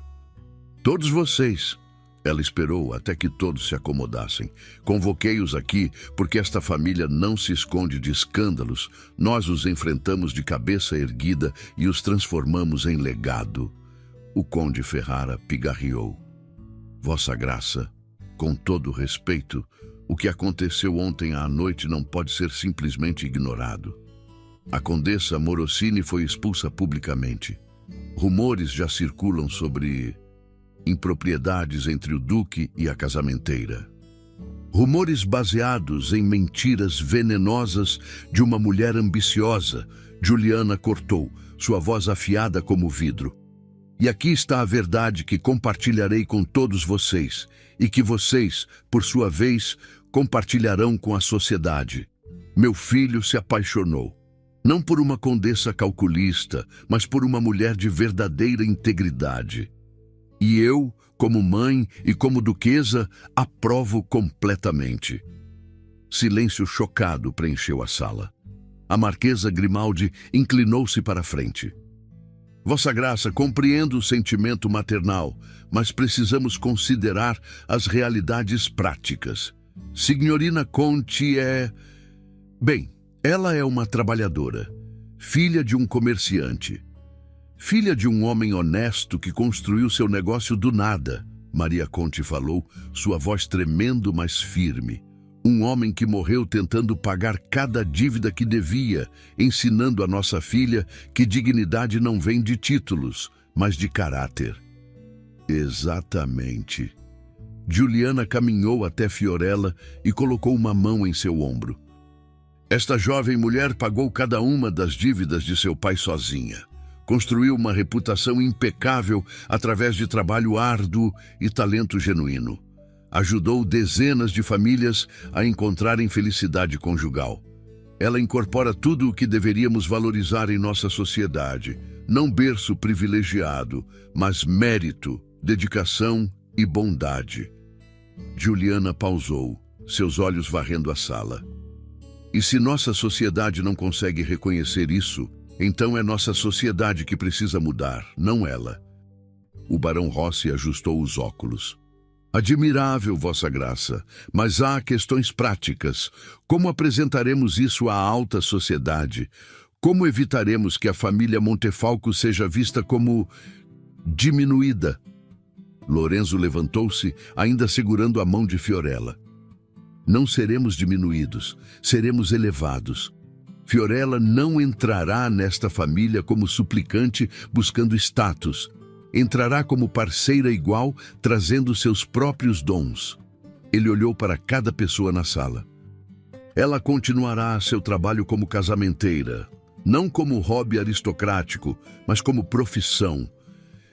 Todos vocês. Ela esperou até que todos se acomodassem. Convoquei-os aqui porque esta família não se esconde de escândalos. Nós os enfrentamos de cabeça erguida e os transformamos em legado. O conde Ferrara pigarreou. Vossa Graça, com todo respeito, o que aconteceu ontem à noite não pode ser simplesmente ignorado. A condessa Morosini foi expulsa publicamente. Rumores já circulam sobre impropriedades entre o duque e a casamenteira. Rumores baseados em mentiras venenosas de uma mulher ambiciosa. Juliana cortou, sua voz afiada como vidro. E aqui está a verdade que compartilharei com todos vocês, e que vocês, por sua vez, compartilharão com a sociedade. Meu filho se apaixonou, não por uma condessa calculista, mas por uma mulher de verdadeira integridade. E eu, como mãe e como duquesa, aprovo completamente. Silêncio chocado preencheu a sala. A marquesa Grimaldi inclinou-se para a frente. Vossa Graça, compreendo o sentimento maternal, mas precisamos considerar as realidades práticas. Signorina Conte é... Bem, ela é uma trabalhadora, filha de um comerciante, filha de um homem honesto que construiu seu negócio do nada, Maria Conte falou, sua voz tremendo, mas firme. Um homem que morreu tentando pagar cada dívida que devia, ensinando a nossa filha que dignidade não vem de títulos, mas de caráter. Exatamente. Juliana caminhou até Fiorella e colocou uma mão em seu ombro. Esta jovem mulher pagou cada uma das dívidas de seu pai sozinha. Construiu uma reputação impecável através de trabalho árduo e talento genuíno. Ajudou dezenas de famílias a encontrarem felicidade conjugal. Ela incorpora tudo o que deveríamos valorizar em nossa sociedade. Não berço privilegiado, mas mérito, dedicação e bondade. Juliana pausou, seus olhos varrendo a sala. E se nossa sociedade não consegue reconhecer isso, então é nossa sociedade que precisa mudar, não ela. O barão Rossi ajustou os óculos. Admirável, Vossa Graça, mas há questões práticas. Como apresentaremos isso à alta sociedade? Como evitaremos que a família Montefalco seja vista como diminuída? Lorenzo levantou-se, ainda segurando a mão de Fiorella. Não seremos diminuídos, seremos elevados. Fiorella não entrará nesta família como suplicante buscando status. Entrará como parceira igual, trazendo seus próprios dons. Ele olhou para cada pessoa na sala. Ela continuará seu trabalho como casamenteira, não como hobby aristocrático, mas como profissão.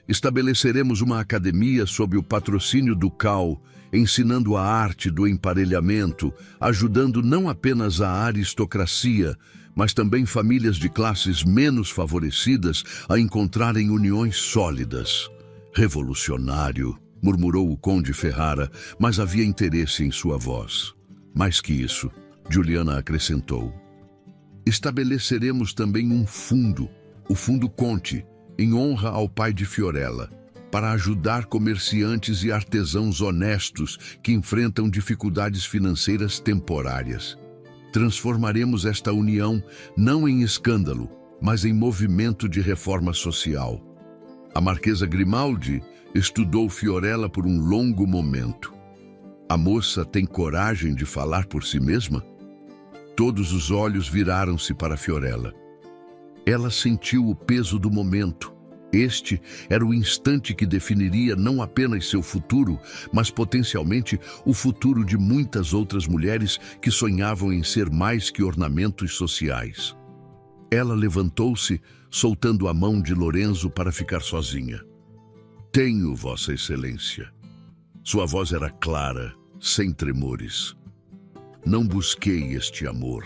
Estabeleceremos uma academia sob o patrocínio ducal, ensinando a arte do emparelhamento, ajudando não apenas a aristocracia, mas também famílias de classes menos favorecidas a encontrarem uniões sólidas. Revolucionário, murmurou o conde Ferrara, mas havia interesse em sua voz. Mais que isso, Juliana acrescentou. Estabeleceremos também um fundo, o Fundo Conte, em honra ao pai de Fiorella, para ajudar comerciantes e artesãos honestos que enfrentam dificuldades financeiras temporárias. Transformaremos esta união não em escândalo, mas em movimento de reforma social. A marquesa Grimaldi estudou Fiorella por um longo momento. A moça tem coragem de falar por si mesma? Todos os olhos viraram-se para Fiorella. Ela sentiu o peso do momento. Este era o instante que definiria não apenas seu futuro, mas potencialmente o futuro de muitas outras mulheres que sonhavam em ser mais que ornamentos sociais. Ela levantou-se, soltando a mão de Lorenzo para ficar sozinha. Tenho, Vossa Excelência. Sua voz era clara, sem tremores. Não busquei este amor.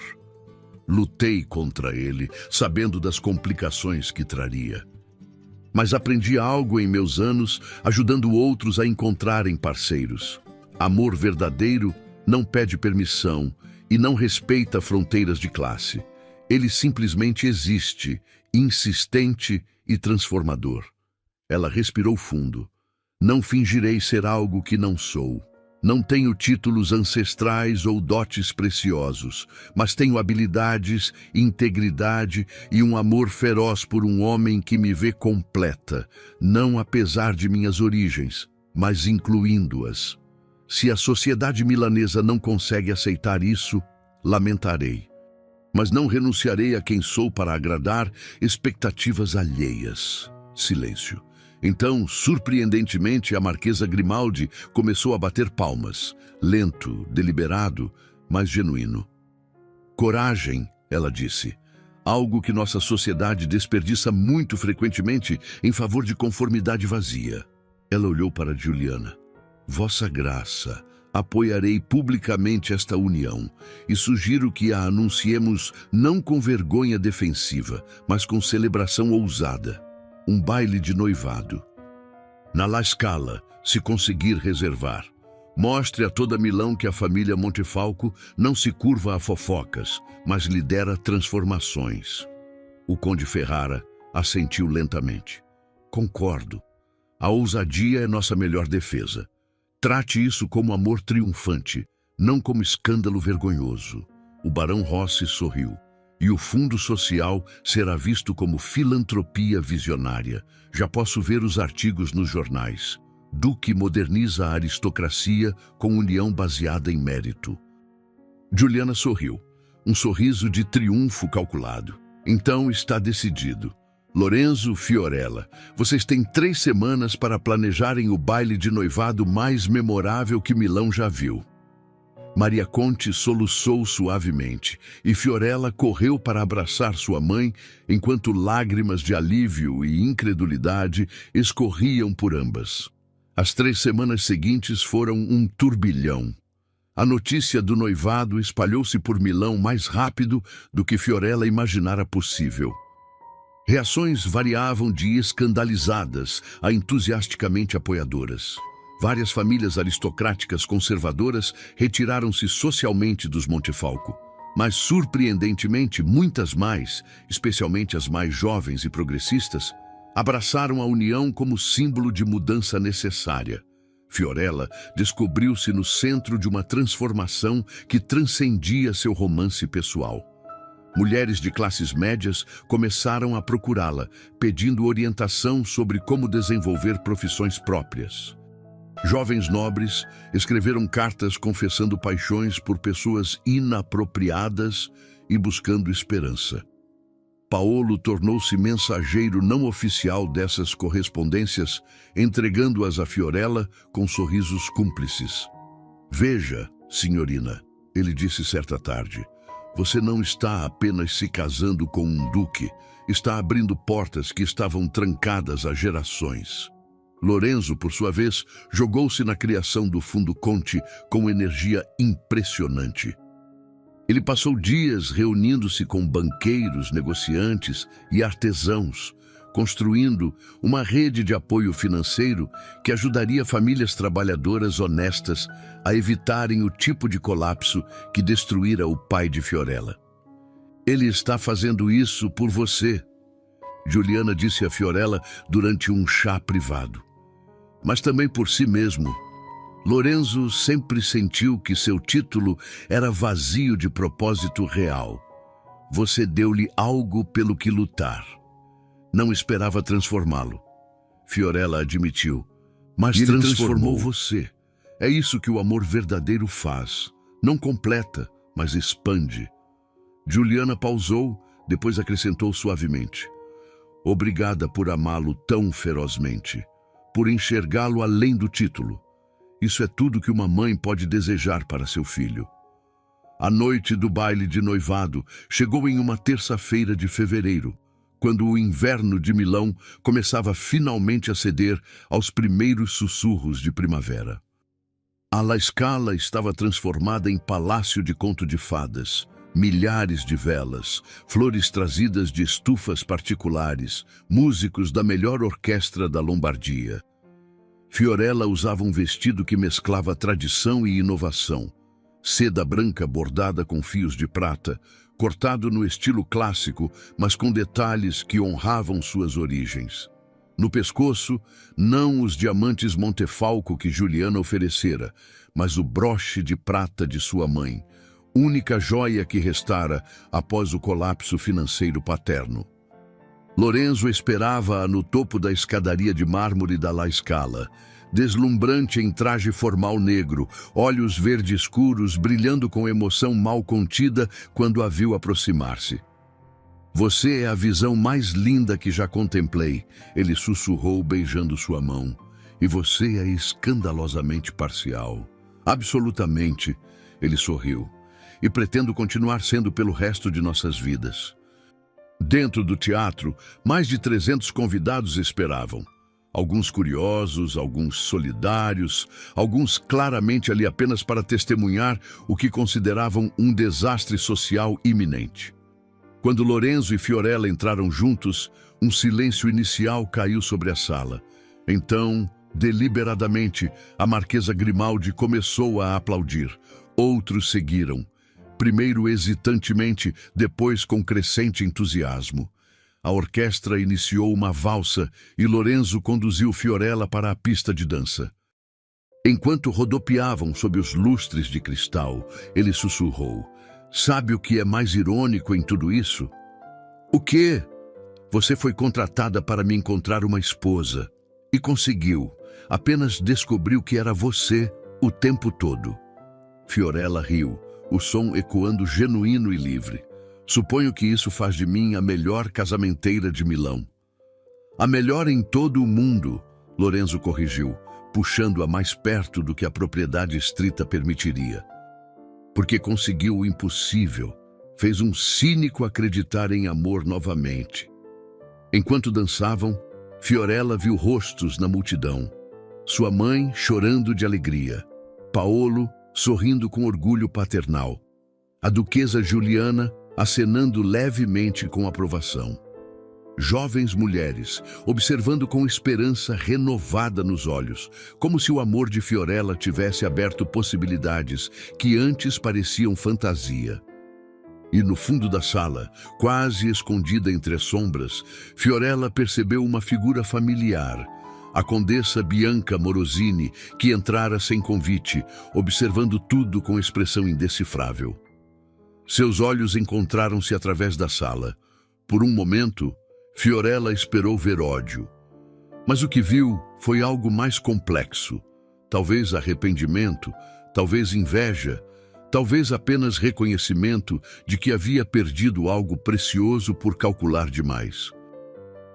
Lutei contra ele, sabendo das complicações que traria. Mas aprendi algo em meus anos, ajudando outros a encontrarem parceiros. Amor verdadeiro não pede permissão e não respeita fronteiras de classe. Ele simplesmente existe, insistente e transformador. Ela respirou fundo. Não fingirei ser algo que não sou. Não tenho títulos ancestrais ou dotes preciosos, mas tenho habilidades, integridade e um amor feroz por um homem que me vê completa, não apesar de minhas origens, mas incluindo-as. Se a sociedade milanesa não consegue aceitar isso, lamentarei. Mas não renunciarei a quem sou para agradar expectativas alheias. Silêncio. Então, surpreendentemente, a Marquesa Grimaldi começou a bater palmas, lento, deliberado, mas genuíno. Coragem, ela disse, algo que nossa sociedade desperdiça muito frequentemente em favor de conformidade vazia. Ela olhou para Giuliana. Vossa Graça, apoiarei publicamente esta união e sugiro que a anunciemos não com vergonha defensiva, mas com celebração ousada. Um baile de noivado. Na La Scala, se conseguir reservar. Mostre a toda Milão que a família Montefalco não se curva a fofocas, mas lidera transformações. O conde Ferrara assentiu lentamente. Concordo. A ousadia é nossa melhor defesa. Trate isso como amor triunfante, não como escândalo vergonhoso. O barão Rossi sorriu. E o fundo social será visto como filantropia visionária. Já posso ver os artigos nos jornais. Duque moderniza a aristocracia com união baseada em mérito. Giuliana sorriu. Um sorriso de triunfo calculado. Então está decidido. Lorenzo, Fiorella, vocês têm 3 semanas para planejarem o baile de noivado mais memorável que Milão já viu. Maria Conte soluçou suavemente e Fiorella correu para abraçar sua mãe, enquanto lágrimas de alívio e incredulidade escorriam por ambas. As 3 semanas seguintes foram um turbilhão. A notícia do noivado espalhou-se por Milão mais rápido do que Fiorella imaginara possível. Reações variavam de escandalizadas a entusiasticamente apoiadoras. Várias famílias aristocráticas conservadoras retiraram-se socialmente dos Montefalco, mas surpreendentemente muitas mais, especialmente as mais jovens e progressistas, abraçaram a união como símbolo de mudança necessária. Fiorella descobriu-se no centro de uma transformação que transcendia seu romance pessoal. Mulheres de classes médias começaram a procurá-la, pedindo orientação sobre como desenvolver profissões próprias. Jovens nobres escreveram cartas confessando paixões por pessoas inapropriadas e buscando esperança. Paolo tornou-se mensageiro não oficial dessas correspondências, entregando-as a Fiorella com sorrisos cúmplices. Veja, senhorina, ele disse certa tarde, você não está apenas se casando com um duque, está abrindo portas que estavam trancadas há gerações. Lorenzo, por sua vez, jogou-se na criação do Fundo Conte com energia impressionante. Ele passou dias reunindo-se com banqueiros, negociantes e artesãos, construindo uma rede de apoio financeiro que ajudaria famílias trabalhadoras honestas a evitarem o tipo de colapso que destruíra o pai de Fiorella. Ele está fazendo isso por você, Giuliana disse a Fiorella durante um chá privado. Mas também por si mesmo. Lorenzo sempre sentiu que seu título era vazio de propósito real. Você deu-lhe algo pelo que lutar. Não esperava transformá-lo. Fiorella admitiu. Mas ele transformou você. É isso que o amor verdadeiro faz. Não completa, mas expande. Giuliana pausou, depois acrescentou suavemente. Obrigada por amá-lo tão ferozmente, por enxergá-lo além do título. Isso é tudo que uma mãe pode desejar para seu filho. A noite do baile de noivado chegou em uma terça-feira de fevereiro, quando o inverno de Milão começava finalmente a ceder aos primeiros sussurros de primavera. A La Scala estava transformada em palácio de conto de fadas. Milhares de velas, flores trazidas de estufas particulares, músicos da melhor orquestra da Lombardia. Fiorella usava um vestido que mesclava tradição e inovação. Seda branca bordada com fios de prata, cortado no estilo clássico, mas com detalhes que honravam suas origens. No pescoço, não os diamantes Montefalco que Juliana oferecera, mas o broche de prata de sua mãe, única joia que restara após o colapso financeiro paterno. Lorenzo esperava-a no topo da escadaria de mármore da La Scala, deslumbrante em traje formal negro, olhos verde escuros brilhando com emoção mal contida quando a viu aproximar-se. Você é a visão mais linda que já contemplei, ele sussurrou beijando sua mão. E você é escandalosamente parcial. Absolutamente, ele sorriu. E pretendo continuar sendo pelo resto de nossas vidas. Dentro do teatro, mais de 300 convidados esperavam. Alguns curiosos, alguns solidários, alguns claramente ali apenas para testemunhar o que consideravam um desastre social iminente. Quando Lorenzo e Fiorella entraram juntos, um silêncio inicial caiu sobre a sala. Então, deliberadamente, a Marquesa Grimaldi começou a aplaudir. Outros seguiram. Primeiro hesitantemente, depois com crescente entusiasmo. A orquestra iniciou uma valsa e Lorenzo conduziu Fiorella para a pista de dança. Enquanto rodopiavam sob os lustres de cristal, ele sussurrou: "Sabe o que é mais irônico em tudo isso?" "O quê?" "Você foi contratada para me encontrar uma esposa. E conseguiu. Apenas descobriu que era você o tempo todo." Fiorella riu, o som ecoando genuíno e livre. "Suponho que isso faz de mim a melhor casamenteira de Milão." "A melhor em todo o mundo", Lorenzo corrigiu, puxando-a mais perto do que a propriedade estrita permitiria. "Porque conseguiu o impossível, fez um cínico acreditar em amor novamente." Enquanto dançavam, Fiorella viu rostos na multidão. Sua mãe chorando de alegria, Paolo sorrindo com orgulho paternal, a duquesa Juliana acenando levemente com aprovação. Jovens mulheres, observando com esperança renovada nos olhos, como se o amor de Fiorella tivesse aberto possibilidades que antes pareciam fantasia. E no fundo da sala, quase escondida entre as sombras, Fiorella percebeu uma figura familiar, a condessa Bianca Morosini, que entrara sem convite, observando tudo com expressão indecifrável. Seus olhos encontraram-se através da sala. Por um momento, Fiorella esperou ver ódio. Mas o que viu foi algo mais complexo. Talvez arrependimento, talvez inveja, talvez apenas reconhecimento de que havia perdido algo precioso por calcular demais.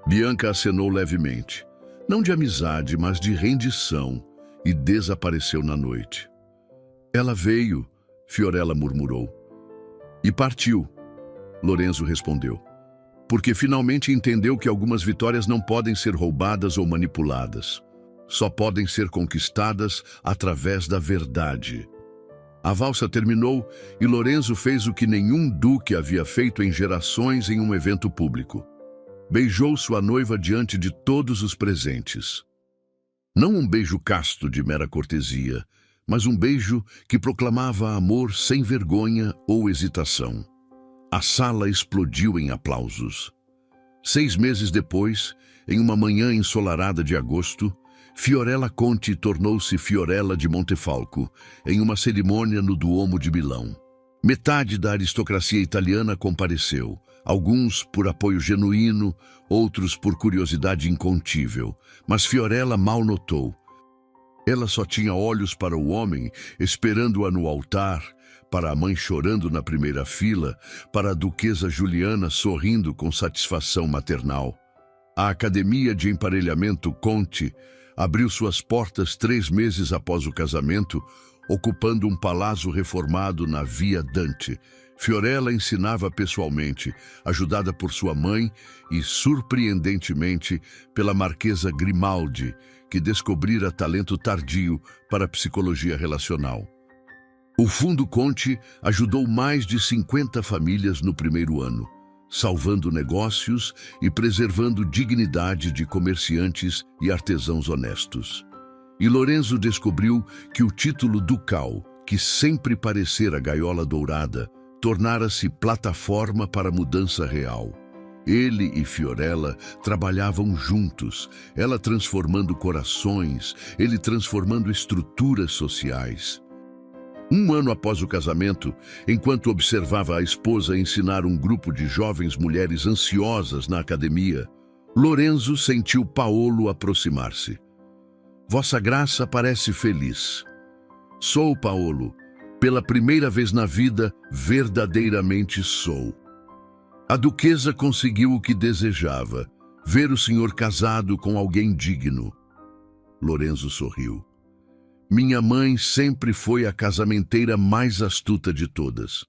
Bianca acenou levemente, não de amizade, mas de rendição, e desapareceu na noite. "Ela veio", Fiorella murmurou. "E partiu", Lorenzo respondeu, "porque finalmente entendeu que algumas vitórias não podem ser roubadas ou manipuladas. Só podem ser conquistadas através da verdade." A valsa terminou e Lorenzo fez o que nenhum duque havia feito em gerações em um evento público. Beijou sua noiva diante de todos os presentes. Não um beijo casto de mera cortesia, mas um beijo que proclamava amor sem vergonha ou hesitação. A sala explodiu em aplausos. 6 meses depois, em uma manhã ensolarada de agosto, Fiorella Conti tornou-se Fiorella de Montefalco, em uma cerimônia no Duomo de Milão. Metade da aristocracia italiana compareceu, alguns por apoio genuíno, outros por curiosidade incontível, mas Fiorella mal notou. Ela só tinha olhos para o homem, esperando-a no altar, para a mãe chorando na primeira fila, para a duquesa Juliana sorrindo com satisfação maternal. A Academia de Emparelhamento Conti abriu suas portas 3 meses após o casamento, ocupando um palácio reformado na Via Dante. Fiorella ensinava pessoalmente, ajudada por sua mãe e, surpreendentemente, pela Marquesa Grimaldi, que descobrira talento tardio para a psicologia relacional. O Fundo Conti ajudou mais de 50 famílias no primeiro ano, salvando negócios e preservando dignidade de comerciantes e artesãos honestos. E Lorenzo descobriu que o título ducal, que sempre parecera gaiola dourada, tornara-se plataforma para mudança real. Ele e Fiorella trabalhavam juntos, ela transformando corações, ele transformando estruturas sociais. Um ano após o casamento, enquanto observava a esposa ensinar um grupo de jovens mulheres ansiosas na academia, Lorenzo sentiu Paolo aproximar-se. Vossa Graça parece feliz. Sou, Paolo. Pela primeira vez na vida, verdadeiramente sou. A duquesa conseguiu o que desejava, ver o senhor casado com alguém digno. Lorenzo sorriu. Minha mãe sempre foi a casamenteira mais astuta de todas.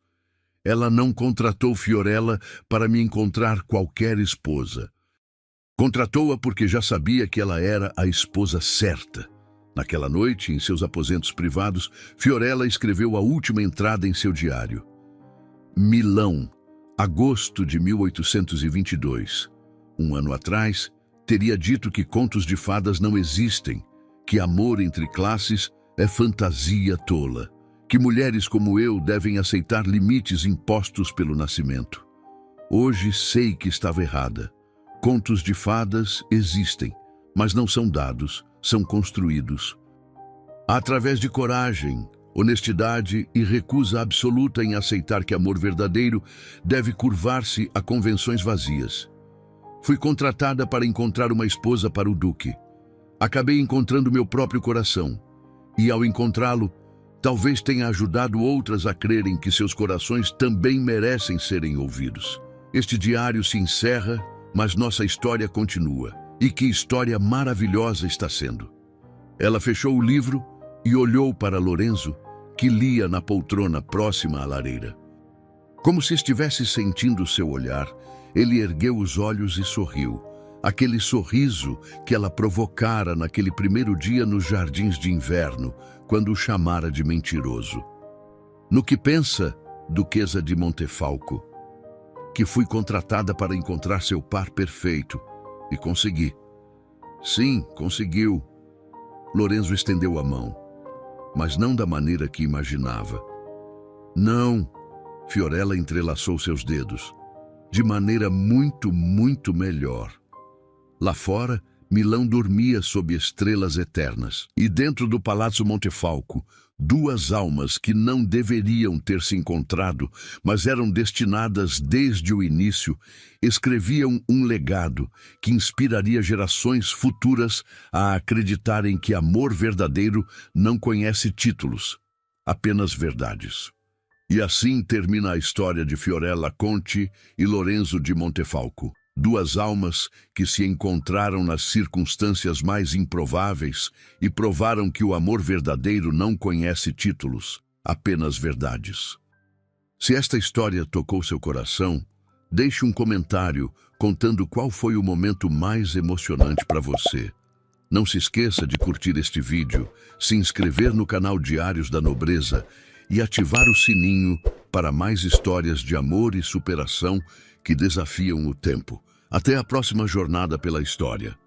Ela não contratou Fiorella para me encontrar qualquer esposa. Contratou-a porque já sabia que ela era a esposa certa. Naquela noite, em seus aposentos privados, Fiorella escreveu a última entrada em seu diário. Milão, agosto de 1822. Um ano atrás, teria dito que contos de fadas não existem, que amor entre classes é fantasia tola, que mulheres como eu devem aceitar limites impostos pelo nascimento. Hoje sei que estava errada. Contos de fadas existem, mas não são dados, são construídos. Através de coragem, honestidade e recusa absoluta em aceitar que amor verdadeiro deve curvar-se a convenções vazias. Fui contratada para encontrar uma esposa para o duque. Acabei encontrando meu próprio coração, e ao encontrá-lo, talvez tenha ajudado outras a crerem que seus corações também merecem serem ouvidos. Este diário se encerra, mas nossa história continua. E que história maravilhosa está sendo. Ela fechou o livro e olhou para Lorenzo, que lia na poltrona próxima à lareira. Como se estivesse sentindo seu olhar, ele ergueu os olhos e sorriu. Aquele sorriso que ela provocara naquele primeiro dia nos jardins de inverno, quando o chamara de mentiroso. No que pensa, Duquesa de Montefalco? Que fui contratada para encontrar seu par perfeito. E consegui. Sim, conseguiu. Lorenzo estendeu a mão, mas não da maneira que imaginava. Não, Fiorella entrelaçou seus dedos. De maneira muito, muito melhor. Lá fora, Milão dormia sob estrelas eternas. E dentro do Palácio Montefalco, 2 almas que não deveriam ter se encontrado, mas eram destinadas desde o início, escreviam um legado que inspiraria gerações futuras a acreditarem que amor verdadeiro não conhece títulos, apenas verdades. E assim termina a história de Fiorella Conti e Lorenzo de Montefalco. 2 almas que se encontraram nas circunstâncias mais improváveis e provaram que o amor verdadeiro não conhece títulos, apenas verdades. Se esta história tocou seu coração, deixe um comentário contando qual foi o momento mais emocionante para você. Não se esqueça de curtir este vídeo, se inscrever no canal Diários da Nobreza e ativar o sininho para mais histórias de amor e superação que desafiam o tempo. Até a próxima jornada pela história.